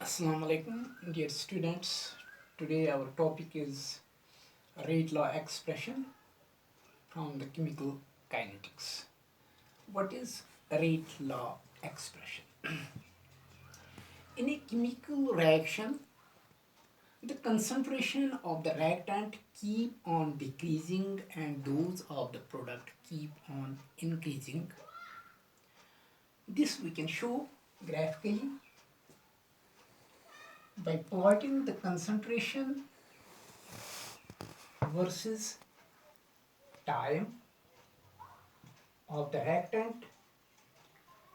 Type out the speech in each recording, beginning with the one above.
Assalamu alaikum, dear students. Today our topic is rate law expression from the chemical kinetics. What is rate law expression? In a chemical reaction, the concentration of the reactant keep on decreasing and those of the product keep on increasing. This we can show graphically by plotting the concentration versus time of the reactant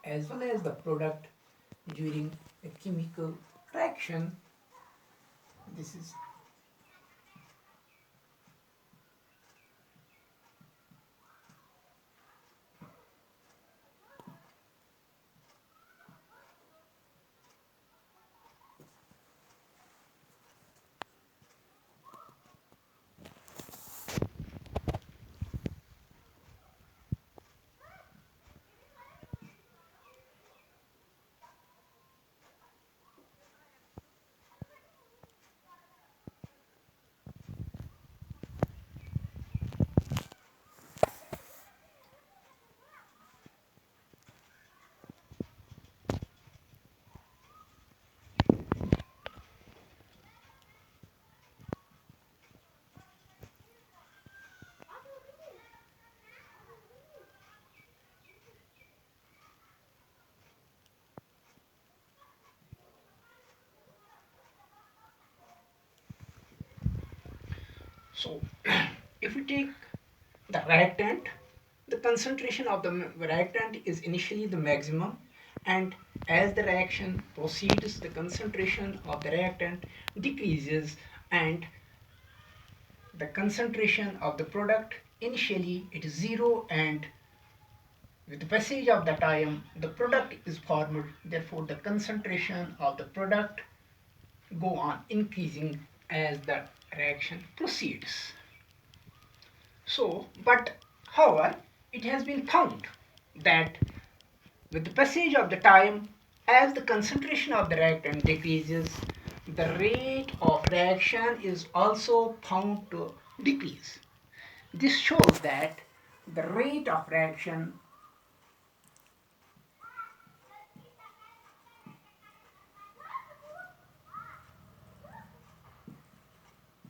as well as the product during a chemical reaction. This is so. If we take the reactant, the concentration of the reactant is initially the maximum, and as the reaction proceeds, the concentration of the reactant decreases, and the concentration of the product initially it is zero, and with the passage of the time the product is formed. Therefore, the concentration of the product go on increasing as the reaction proceeds. So, but however, it has been found that with the passage of the time, as the concentration of the reactant decreases, the rate of reaction is also found to decrease. This shows that the rate of reaction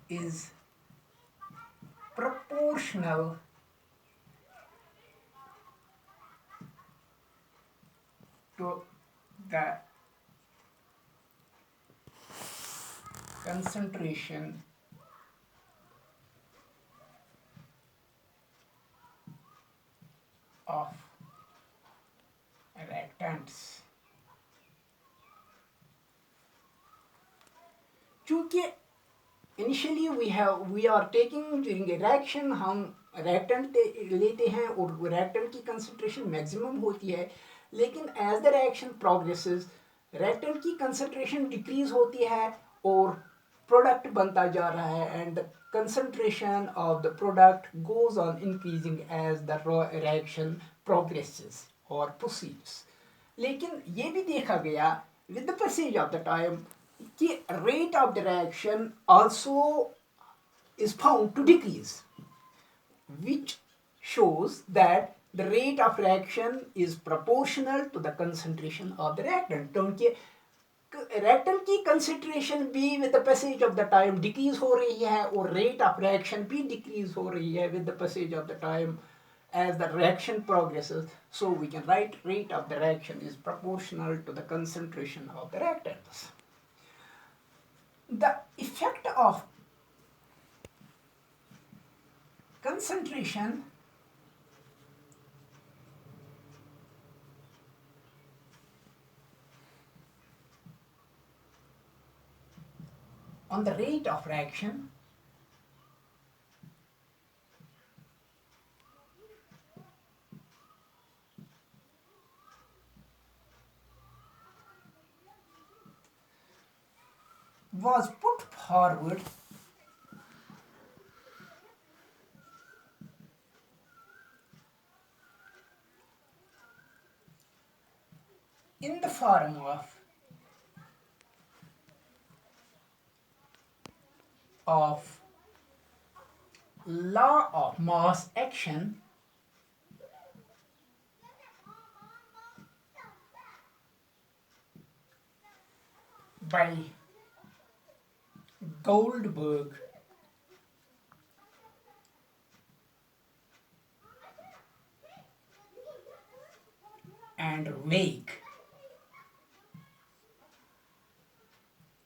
is proportional to the concentration of reactants. चूंकि initially we are taking during a reaction, हम reactant लेते हैं और reactant की concentration maximum होती है, लेकिन as the reaction progresses reactant की कंसंट्रेशन डिक्रीज होती है और प्रोडक्ट बनता जा रहा है, and the concentration of the product goes on increasing as the reaction progresses or proceeds. लेकिन ये भी देखा गया with the passage of the time कि rate of the reaction also is found to decrease, which shows that the rate of reaction is proportional to the concentration of the reactant. क्योंकि reactant की concentration भी with the passage of the time decrease हो रही है और rate of reaction भी decrease हो रही है with the passage of the time as the reaction progresses. So we can write rate of the reaction is proportional to the concentration of the reactants. The effect of concentration on the rate of reaction was put forward in the form of of law of mass action by Goldberg and Wake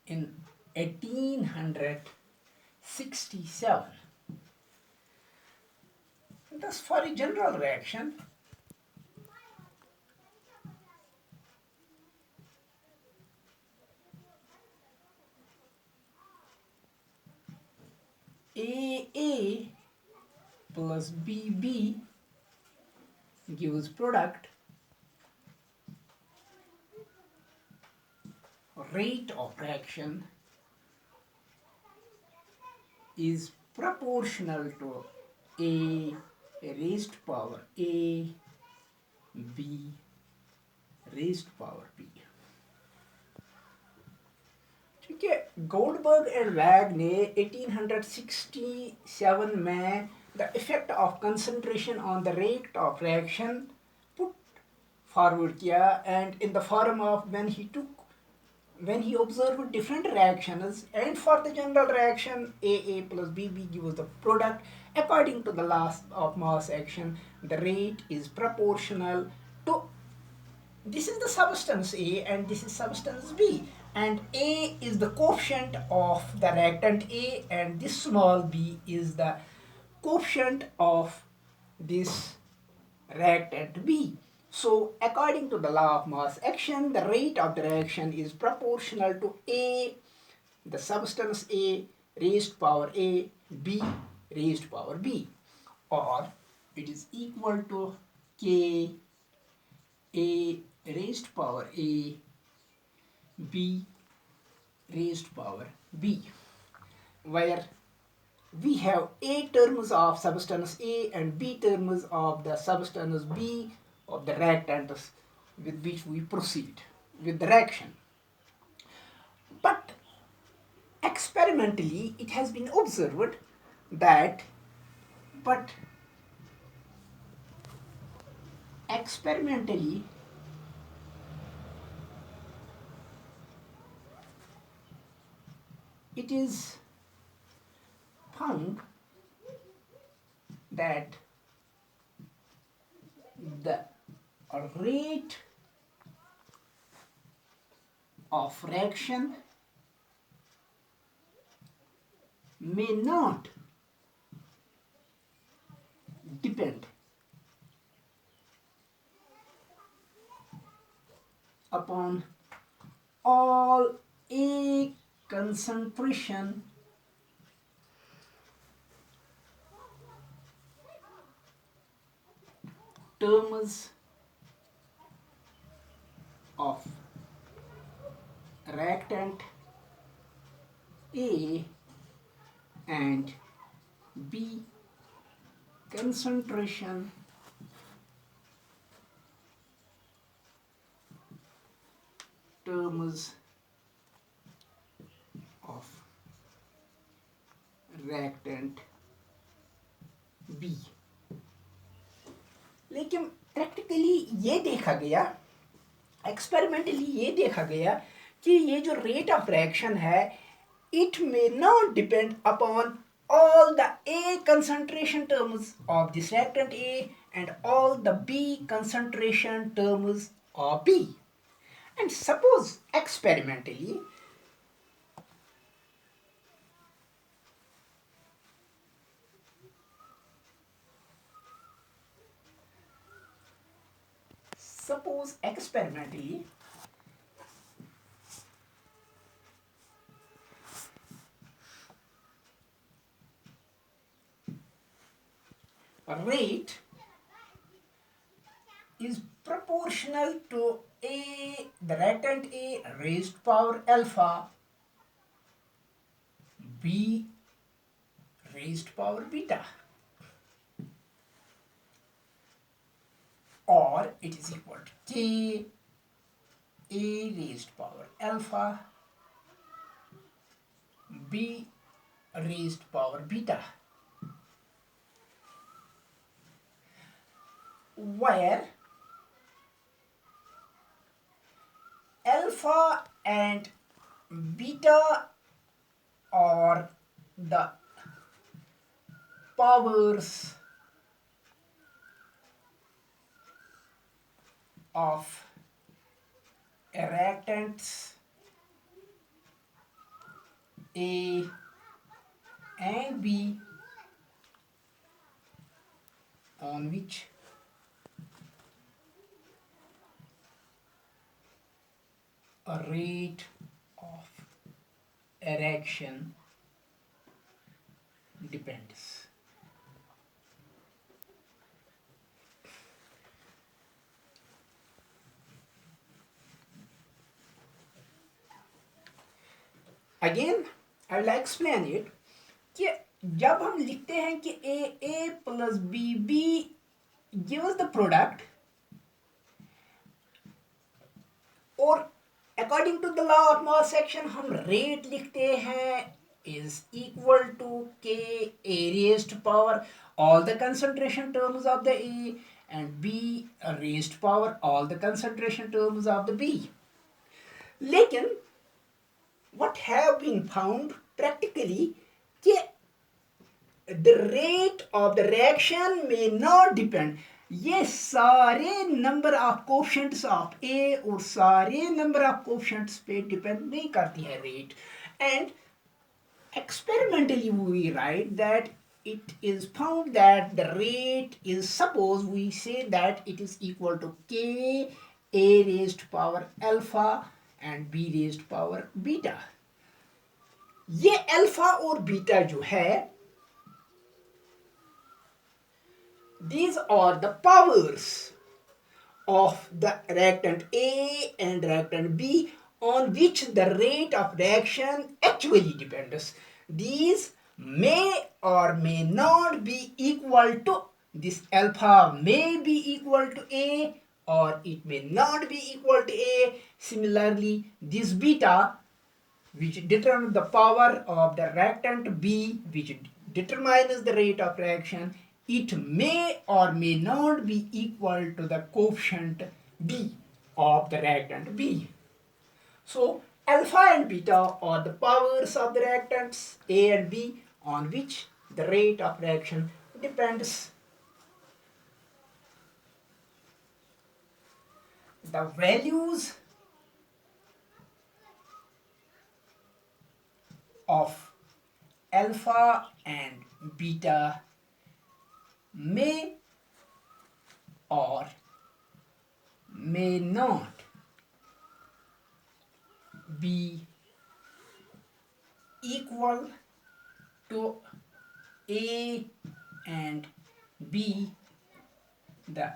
in 1867. Thus, for a general reaction, AA plus BB gives product, rate of reaction is proportional to A raised power A, B raised power B. ठीक है, Goldberg and वैग ने 1867 में the effect of concentration on the rate of reaction put forward किया, and in the form of when he observed different reactions, and for the general reaction AA plus BB gives the product. According to the laws of mass action, the rate is proportional to, this is the substance A and this is substance B, and A is the coefficient of the reactant A and this small b is the coefficient of this reactant B. So according to the law of mass action, the rate of the reaction is proportional to A, the substance A raised power A, B raised power B, or it is equal to K A raised power A, B raised power B, where we have A terms of substance A and B terms of the substance B of the reactants with which we proceed with the reaction. But experimentally it has been observed that, it is found that the rate of reaction may not depend upon all A concentration terms of reactant A and B concentration terms of reactant B. लेकिन practically ये देखा गया, experimentally ये देखा गया कि ये जो रेट ऑफ रिएक्शन है, it may not depend upon all the A concentration terms of this reactant A and all the B concentration terms of B. And suppose experimentally rate is proportional to A, the reactant A raised power alpha, B raised power beta, or it is equal to K A raised power alpha, B raised power beta, where alpha and beta are the powers of reactants A and B on which a rate of reaction depends. Again, I will explain it कि जब हम लिखते हैं कि A plus B gives the product, और according to the law of mass action हम rate लिखते हैं is equal to K A raised power all the concentration terms of the A and B raised power all the concentration terms of the B. लेकिन what have been found practically कि the rate of the reaction may not depend. ये सारे number of coefficients of ए और सारे number of coefficients पे depend नहीं करती है rate. And experimentally we write that it is found that the rate is, suppose we say that it is equal to K A raised power alpha and B raised power beta. ये alpha और beta जो है, these are the powers of the reactant A and reactant B on which the rate of reaction actually depends. These may or may not be equal to, this alpha may be equal to A or it may not be equal to A. Similarly, this beta, which determines the power of the reactant B, which determines the rate of reaction, it may or may not be equal to the coefficient B of the reactant B. So alpha and beta are the powers of the reactants A and B on which the rate of reaction depends. The values of alpha and beta may or may not be equal to A and B, the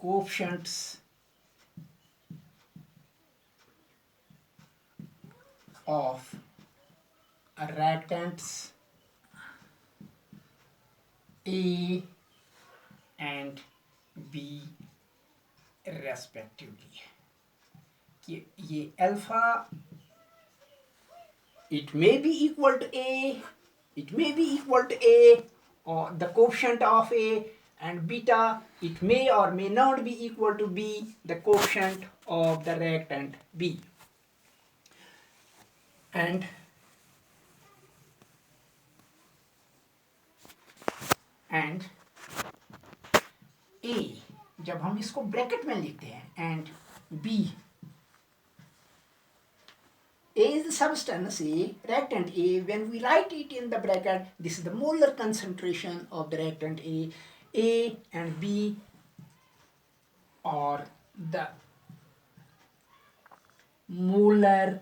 coefficients of reactants A and B respectively. कि ये alpha, it may be equal to A, it may be equal to A or the coefficient of A, and beta, it may or may not be equal to B, the coefficient of the reactant B. And A, जब हम इसको bracket में लिखते हैं, and B, A is the substance A, reactant A. When we write it in the bracket, this is the molar concentration of the reactant A. A and B are the molar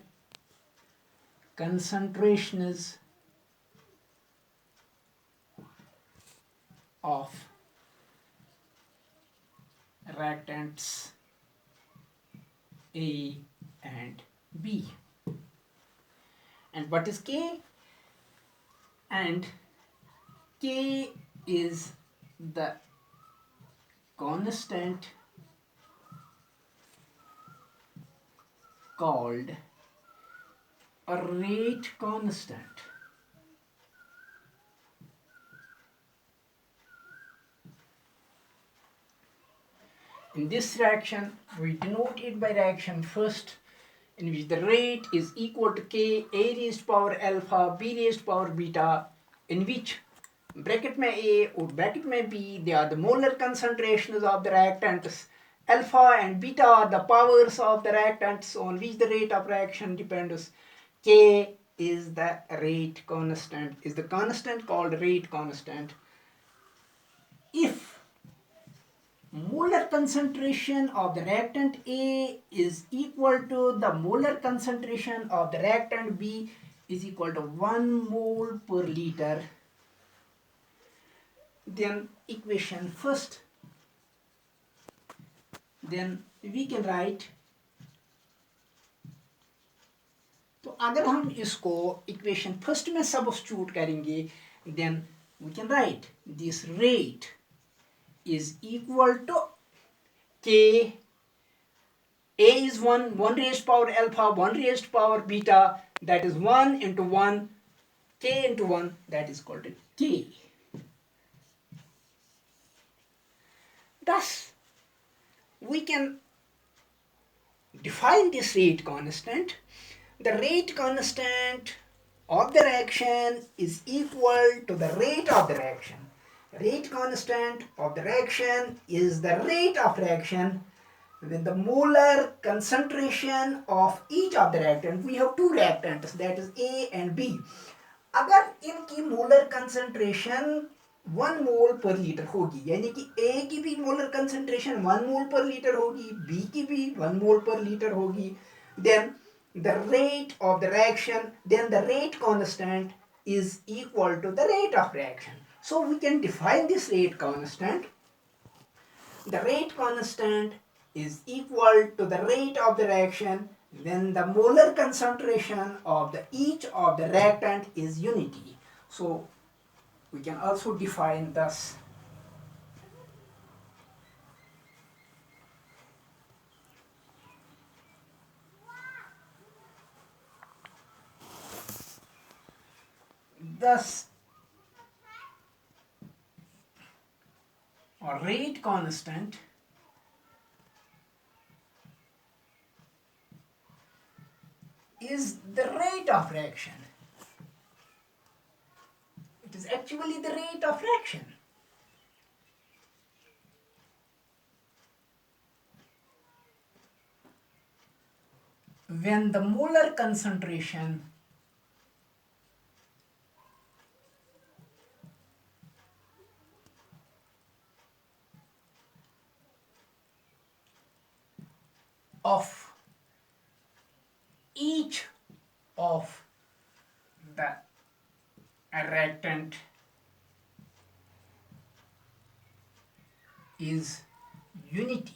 concentrations of reactants A and B. And what is K? And K is the constant called a rate constant. In this reaction, we denote it by reaction first, in which the rate is equal to K A raised power alpha B raised power beta, in which bracket में A और bracket में B, they are the molar concentrations of the reactants. Alpha and beta are the powers of the reactants on which the rate of reaction depends. K is the rate constant, is the constant called rate constant. If molar concentration of the reactant A is equal to the molar concentration of the reactant B is equal to 1 mole per liter, then equation first, then we can write, तो अगर हम इसको equation first में substitute करेंगे, then we can write this rate is equal to K. A is 1 raised power alpha, 1 raised power beta, that is 1 into 1, K into 1, that is called K. Thus, we can define this rate constant. The rate constant of the reaction is equal to the rate of the reaction. Rate constant of the reaction is the rate of reaction when the molar concentration of each of the reactant, we have two reactants, that is A and B. अगर इनकी molar concentration 1 mole per liter होगी, यानी कि A की भी molar concentration 1 mole per liter होगी, B की भी 1 mole per liter होगी, then the rate of the reaction, then the rate constant is equal to the rate of reaction. So we can define this rate constant. The rate constant is equal to the rate of the reaction when the molar concentration of each of the reactant is unity. So we can also define thus. Thus, a rate constant is the rate of reaction. It is actually the rate of reaction. When the molar concentration of each of the reactant is unity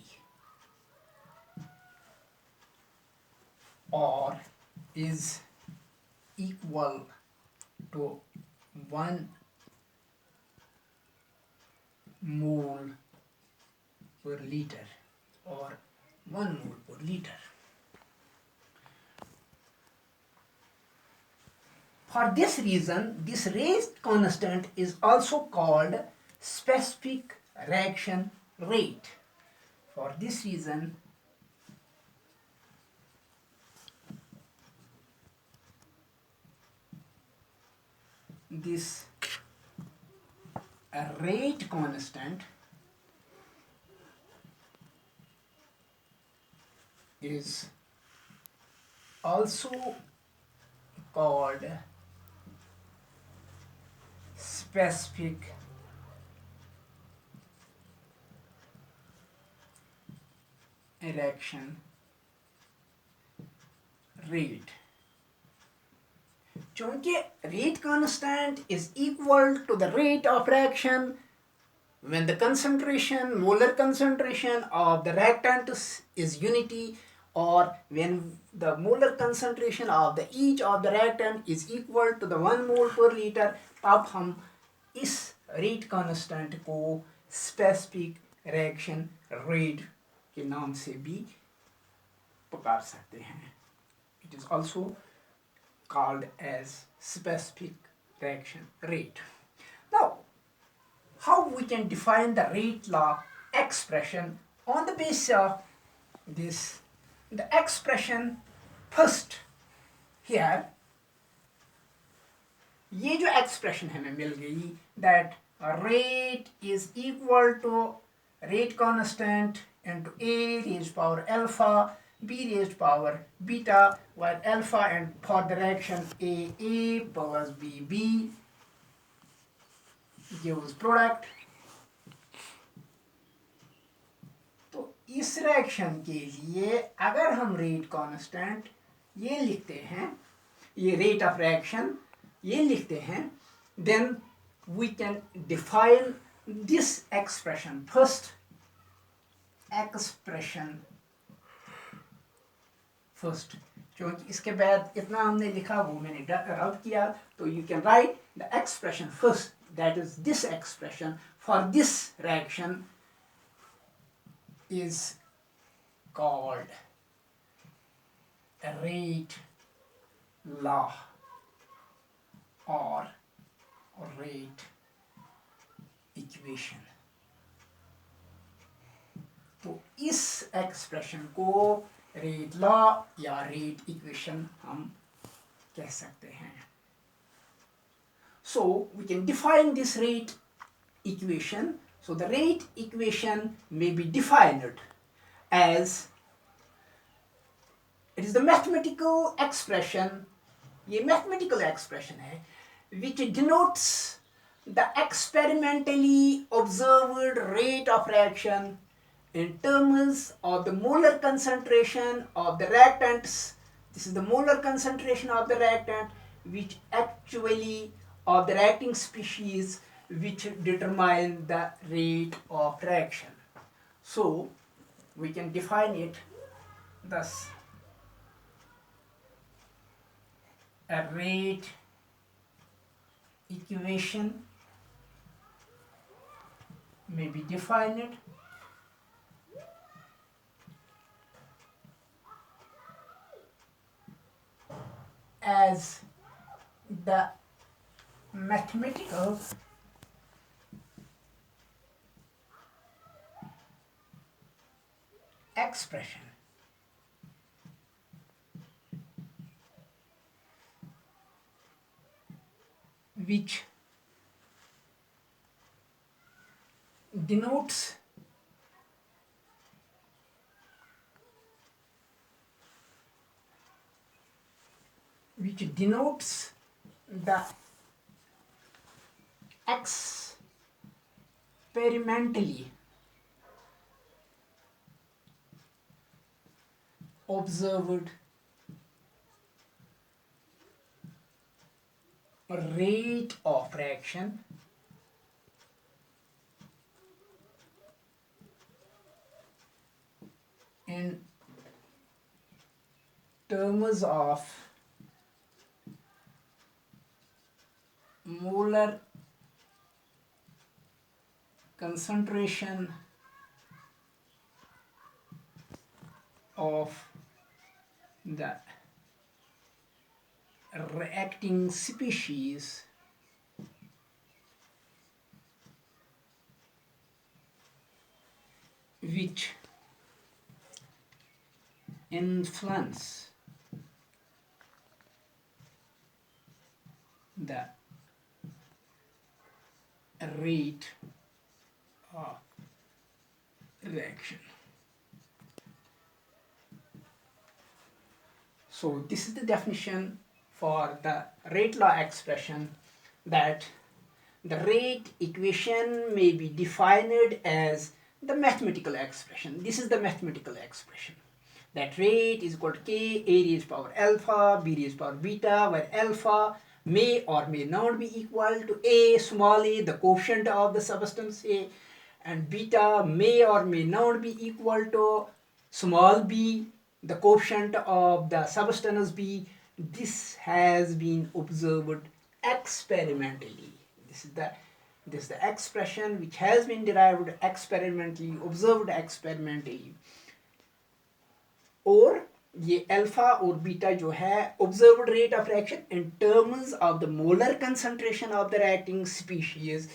or is equal to 1 mole per liter or 1 mole per liter. For this reason, this rate constant is also called specific reaction rate. For this reason, this rate constant is also called specific reaction rate. चूंकि rate constant is equal to the rate of reaction when the concentration, molar concentration of the reactants is unity, or when the molar concentration of each of the reactant is equal to the 1 mole per liter, तब हम इस rate constant को specific reaction rate के नाम से भी पुकार सकते हैं. It is also called as specific reaction rate. Now, how we can define the rate law expression on the basis of this? The expression first here, ये जो expression हमें मिल गई, that rate is equal to rate constant into A raised power alpha, B raised power beta, while alpha and for the reaction A plus B gives product. तो इस reaction के लिए अगर हम रेट कांस्टेंट ये लिखते हैं, ये रेट ऑफ रिएक्शन ये लिखते हैं, then we can define this expression first. Expression first, क्योंकि इसके बाद इतना हमने लिखा वो मैंने रब किया, तो you can write the expression first, that is this expression for this reaction is called a rate law or rate equation. तो इस एक्सप्रेशन को रेट लॉ या रेट इक्वेशन हम कह सकते हैं. So we can define this rate equation. So the rate equation may be defined as, it is the mathematical expression, ये mathematical expression है, which denotes the experimentally observed rate of reaction in terms of the molar concentration of the reactants. This is the molar concentration of the reactant, which actually of the reacting species, which determine the rate of reaction. So we can define it thus: a rate equation may be defined as the mathematical expression which denotes the experimentally observed rate of reaction in terms of molar concentration of the reacting species which influence the rate of reaction. So this is the definition for the rate law expression, that the rate equation may be defined as the mathematical expression. This is the mathematical expression, that rate is equal to k, a raised power alpha, b raised power beta, where alpha may or may not be equal to a, small a, the coefficient of the substance A, and beta may or may not be equal to small b, the coefficient of the substance B. This has been observed experimentally. This is the expression which has been derived experimentally, observed experimentally. Or ये alpha और beta जो है observed rate of reaction in terms of the molar concentration of the reacting species.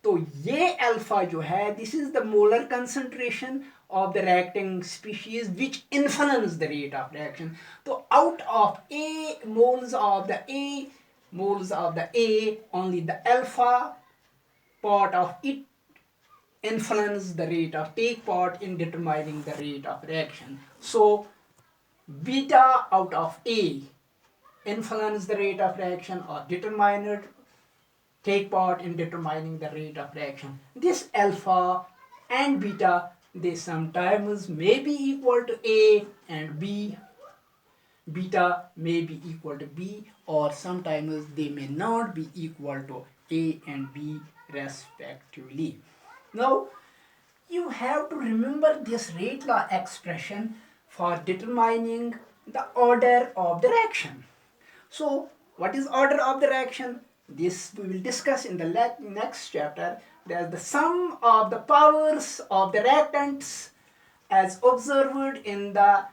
तो ये alpha जो है this is the molar concentration of the reacting species which influence the rate of reaction. So out of A moles of the A only the alpha part of it influence the rate of take part in determining the rate of reaction. So beta out of A influence the rate of reaction or determine it, take part in determining the rate of reaction. This alpha and beta, they sometimes may be equal to A and B. Beta may be equal to B, or sometimes they may not be equal to A and B respectively. Now, you have to remember this rate law expression for determining the order of the reaction. So, what is order of the reaction? This we will discuss in the next chapter. There's the sum of the powers of the reactants as observed in the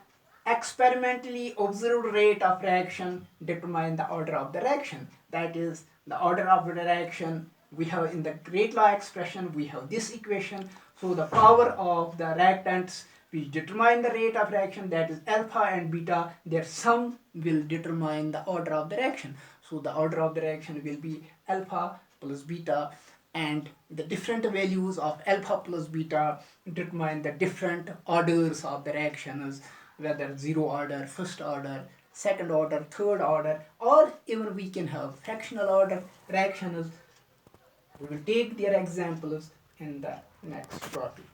experimentally observed rate of reaction determine the order of the reaction. That is the order of the reaction we have in the rate law expression, we have this equation. So the power of the reactants which determine the rate of reaction, that is alpha and beta, their sum will determine the order of the reaction. So the order of the reaction will be alpha plus beta, and the different values of alpha plus beta determine the different orders of the reactions, whether zero order, first order, second order, third order, or even we can have fractional order reactions. We will take their examples in the next topic.